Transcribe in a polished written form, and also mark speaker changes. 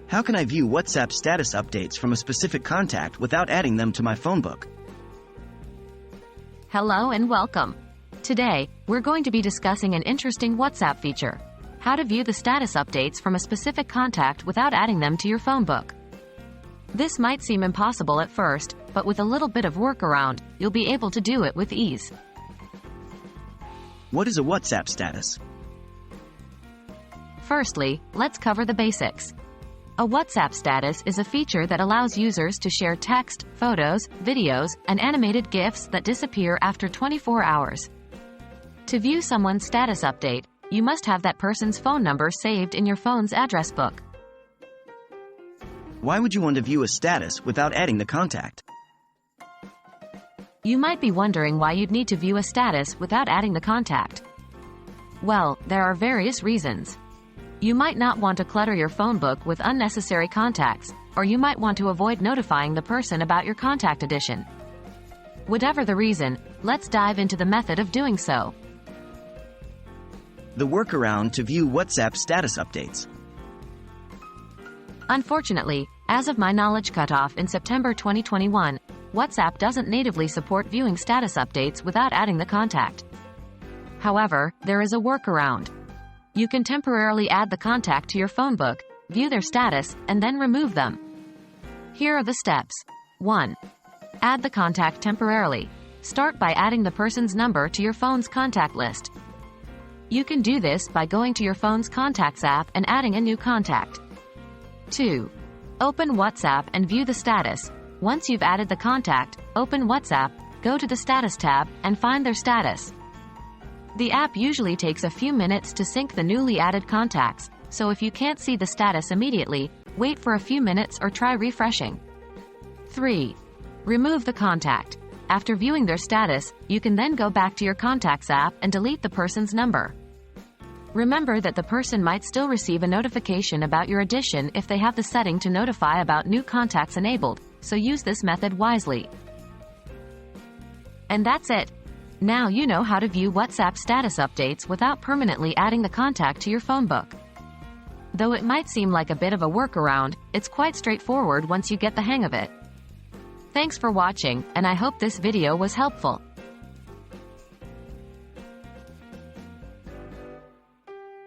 Speaker 1: How can I view WhatsApp status updates from a specific contact without adding them to my phone book?
Speaker 2: Hello and welcome. Today, we're going to be discussing an interesting WhatsApp feature: how to view the status updates from a specific contact without adding them to your phone book. This might seem impossible at first, but with a little bit of workaround, you'll be able to do it with ease.
Speaker 1: What is a WhatsApp status?
Speaker 2: Firstly, let's cover the basics. A WhatsApp status is a feature that allows users to share text, photos, videos, and animated GIFs that disappear after 24 hours. To view someone's status update, you must have that person's phone number saved in your phone's address book.
Speaker 1: Why would you want to view a status without adding the contact?
Speaker 2: You might be wondering why you'd need to view a status without adding the contact. Well, there are various reasons. You might not want to clutter your phone book with unnecessary contacts, or you might want to avoid notifying the person about your contact addition. Whatever the reason, let's dive into the method of doing so.
Speaker 1: The workaround to view WhatsApp status updates.
Speaker 2: Unfortunately, as of my knowledge cutoff in September 2021, WhatsApp doesn't natively support viewing status updates without adding the contact. However, there is a workaround. You can temporarily add the contact to your phone book, view their status, and then remove them. Here are the steps. 1. Add the contact temporarily. Start by adding the person's number to your phone's contact list. You can do this by going to your phone's Contacts app and adding a new contact. 2. Open WhatsApp and view the status. Once you've added the contact, open WhatsApp, go to the Status tab, and find their status. The app usually takes a few minutes to sync the newly added contacts, so if you can't see the status immediately, wait for a few minutes or try refreshing. 3. Remove the contact. After viewing their status, you can then go back to your Contacts app and delete the person's number. Remember that the person might still receive a notification about your addition if they have the setting to notify about new contacts enabled, so use this method wisely. And that's it. Now you know how to view WhatsApp status updates without permanently adding the contact to your phone book. Though it might seem like a bit of a workaround, it's quite straightforward once you get the hang of it. Thanks for watching, and I hope this video was helpful.